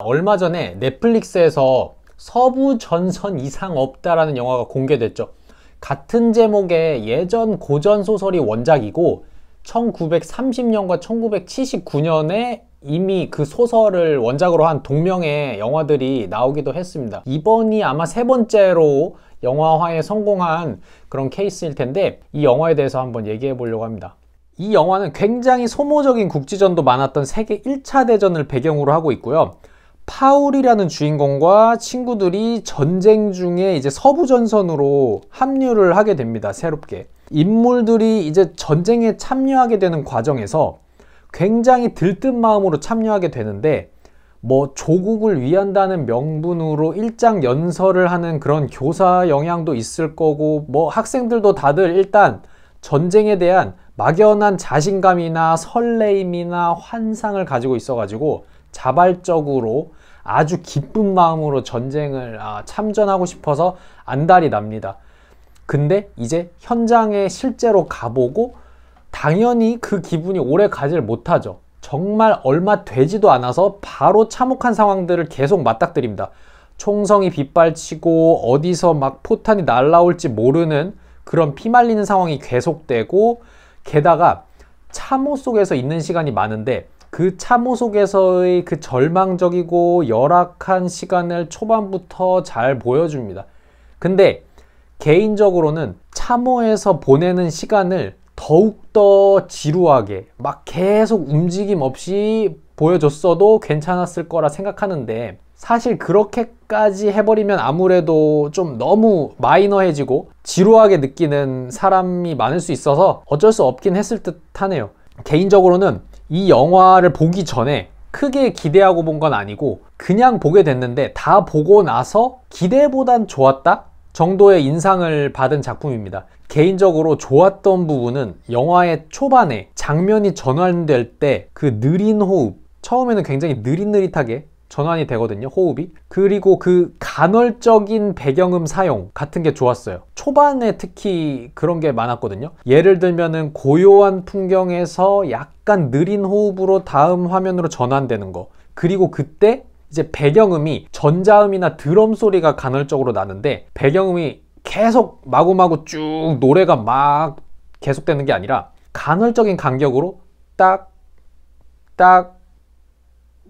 얼마 전에 넷플릭스에서 서부 전선 이상 없다라는 영화가 공개됐죠. 같은 제목의 예전 고전 소설이 원작이고 1930년과 1979년에 이미 그 소설을 원작으로 한 동명의 영화들이 나오기도 했습니다. 이번이 아마 세 번째로 영화화에 성공한 그런 케이스일 텐데, 이 영화에 대해서 한번 얘기해 보려고 합니다. 이 영화는 굉장히 소모적인 국지전도 많았던 세계 1차 대전을 배경으로 하고 있고요. 파울이라는 주인공과 친구들이 전쟁 중에 이제 서부 전선으로 합류를 하게 됩니다. 새롭게. 인물들이 이제 전쟁에 참여하게 되는 과정에서 굉장히 들뜬 마음으로 참여하게 되는데, 뭐 조국을 위한다는 명분으로 일장 연설을 하는 그런 교사 영향도 있을 거고, 뭐 학생들도 다들 일단 전쟁에 대한 막연한 자신감이나 설레임이나 환상을 가지고 있어가지고 자발적으로 아주 기쁜 마음으로 전쟁을 참전하고 싶어서 안달이 납니다. 근데 이제 현장에 실제로 가보고 당연히 그 기분이 오래 가지를 못하죠. 정말 얼마 되지도 않아서 바로 참혹한 상황들을 계속 맞닥뜨립니다. 총성이 빗발치고 어디서 막 포탄이 날라올지 모르는 그런 피말리는 상황이 계속되고, 게다가 참호 속에서 있는 시간이 많은데 그 참호 속에서의 그 절망적이고 열악한 시간을 초반부터 잘 보여줍니다. 근데 개인적으로는 참호에서 보내는 시간을 더욱더 지루하게 막 계속 움직임 없이 보여줬어도 괜찮았을 거라 생각하는데, 사실 그렇게까지 해버리면 아무래도 좀 너무 마이너해지고 지루하게 느끼는 사람이 많을 수 있어서 어쩔 수 없긴 했을 듯 하네요. 개인적으로는 이 영화를 보기 전에 크게 기대하고 본 건 아니고 그냥 보게 됐는데, 다 보고 나서 기대보단 좋았다 정도의 인상을 받은 작품입니다. 개인적으로 좋았던 부분은 영화의 초반에 장면이 전환될 때 그 느린 호흡, 처음에는 굉장히 느릿느릿하게 전환이 되거든요, 호흡이. 그리고 그 간헐적인 배경음 사용 같은 게 좋았어요. 초반에 특히 그런 게 많았거든요. 예를 들면은 고요한 풍경에서 약간 느린 호흡으로 다음 화면으로 전환되는 거. 그리고 그때 이제 배경음이 전자음이나 드럼 소리가 간헐적으로 나는데, 배경음이 계속 마구마구 쭉 노래가 막 계속되는 게 아니라 간헐적인 간격으로 딱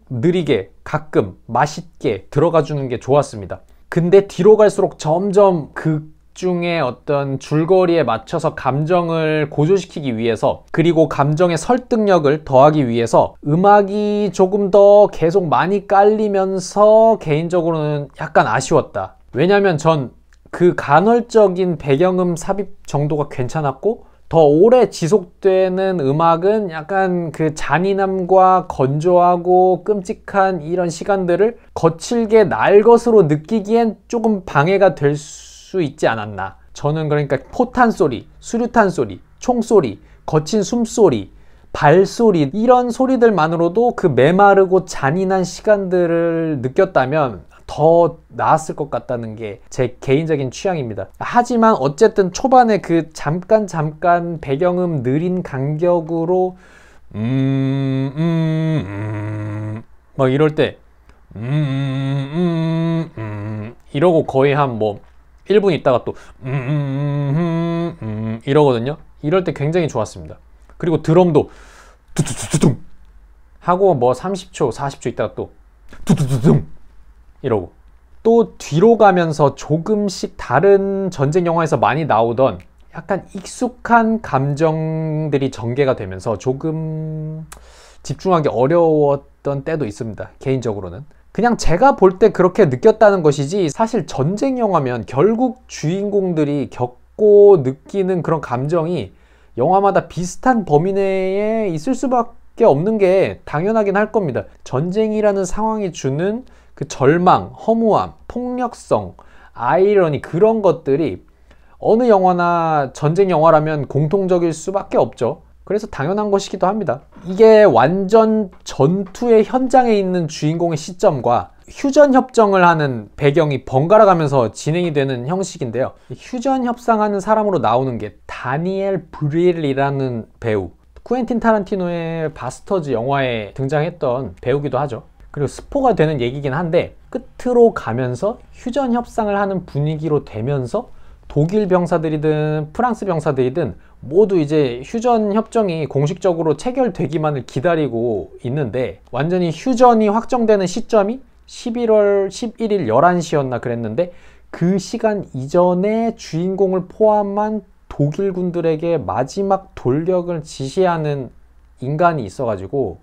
느리게 가끔 맛있게 들어가 주는 게 좋았습니다. 근데 뒤로 갈수록 점점 극 중에 어떤 줄거리에 맞춰서 감정을 고조시키기 위해서, 그리고 감정의 설득력을 더하기 위해서 음악이 조금 더 계속 많이 깔리면서 개인적으로는 약간 아쉬웠다. 왜냐면 전 그 간헐적인 배경음 삽입 정도가 괜찮았고, 더 오래 지속되는 음악은 약간 그 잔인함과 건조하고 끔찍한 이런 시간들을 거칠게 날 것으로 느끼기엔 조금 방해가 될 수 있지 않았나. 저는 그러니까 포탄 소리, 수류탄 소리, 총소리, 거친 숨소리, 발소리, 이런 소리들만으로도 그 메마르고 잔인한 시간들을 느꼈다면 더 나았을 것 같다는 게 제 개인적인 취향입니다. 하지만 어쨌든 초반에 그 잠깐 배경음 느린 간격으로 막 이럴 때 이러고 거의 한 뭐 1분 있다가 또 이러거든요. 이럴 때 굉장히 좋았습니다. 그리고 드럼도 두두두둥 하고 뭐 30초 40초 있다가 또 두두두둥 이러고, 또 뒤로 가면서 조금씩 다른 전쟁 영화에서 많이 나오던 약간 익숙한 감정들이 전개가 되면서 조금 집중하기 어려웠던 때도 있습니다. 개인적으로는 그냥 제가 볼 때 그렇게 느꼈다는 것이지, 사실 전쟁 영화면 결국 주인공들이 겪고 느끼는 그런 감정이 영화마다 비슷한 범위 내에 있을 수밖에 없는 게 당연하긴 할 겁니다. 전쟁이라는 상황이 주는 그 절망, 허무함, 폭력성, 아이러니, 그런 것들이 어느 영화나 전쟁 영화라면 공통적일 수밖에 없죠. 그래서 당연한 것이기도 합니다. 이게 완전 전투의 현장에 있는 주인공의 시점과 휴전 협정을 하는 배경이 번갈아 가면서 진행이 되는 형식인데요. 휴전 협상하는 사람으로 나오는 게 다니엘 브릴이라는 배우, 쿠엔틴 타란티노의 바스터즈 영화에 등장했던 배우기도 하죠. 그리고 스포가 되는 얘기긴 한데 끝으로 가면서 휴전 협상을 하는 분위기로 되면서 독일 병사들이든 프랑스 병사들이든 모두 이제 휴전 협정이 공식적으로 체결되기만을 기다리고 있는데, 완전히 휴전이 확정되는 시점이 11월 11일 11시였나 그랬는데, 그 시간 이전에 주인공을 포함한 독일 군들에게 마지막 돌격을 지시하는 인간이 있어가지고,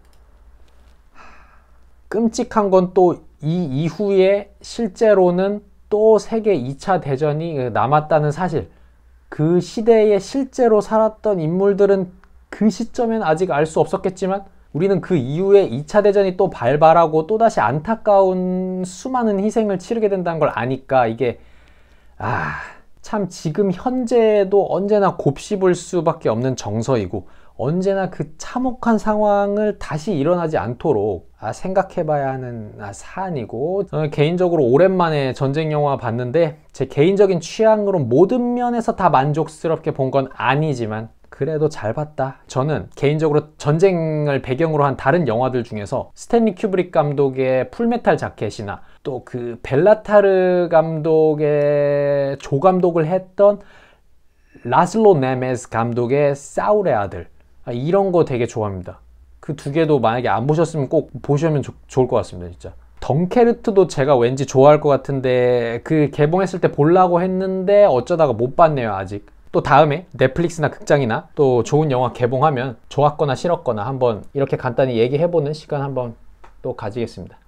끔찍한 건 또 이 이후에 실제로는 또 세계 2차 대전이 남았다는 사실, 그 시대에 실제로 살았던 인물들은 그 시점엔 아직 알 수 없었겠지만 우리는 그 이후에 2차 대전이 또 발발하고 또다시 안타까운 수많은 희생을 치르게 된다는 걸 아니까 이게 참 지금 현재도 언제나 곱씹을 수밖에 없는 정서이고, 언제나 그 참혹한 상황을 다시 일어나지 않도록 생각해봐야 하는 사안이고, 저는 개인적으로 오랜만에 전쟁 영화 봤는데 제 개인적인 취향으로 모든 면에서 다 만족스럽게 본 건 아니지만 그래도 잘 봤다. 저는 개인적으로 전쟁을 배경으로 한 다른 영화들 중에서 스탠리 큐브릭 감독의 풀메탈 자켓이나 또 그 벨라타르 감독의 조감독을 했던 라슬로 네메스 감독의 사울의 아들, 이런 거 되게 좋아합니다. 그 두 개도 만약에 안 보셨으면 꼭 보시면 좋을 것 같습니다. 진짜 덩케르트도 제가 왠지 좋아할 것 같은데 그 개봉했을 때 보려고 했는데 어쩌다가 못 봤네요. 아직. 또 다음에 넷플릭스나 극장이나 또 좋은 영화 개봉하면 좋았거나 싫었거나 한번 이렇게 간단히 얘기해보는 시간 한번 또 가지겠습니다.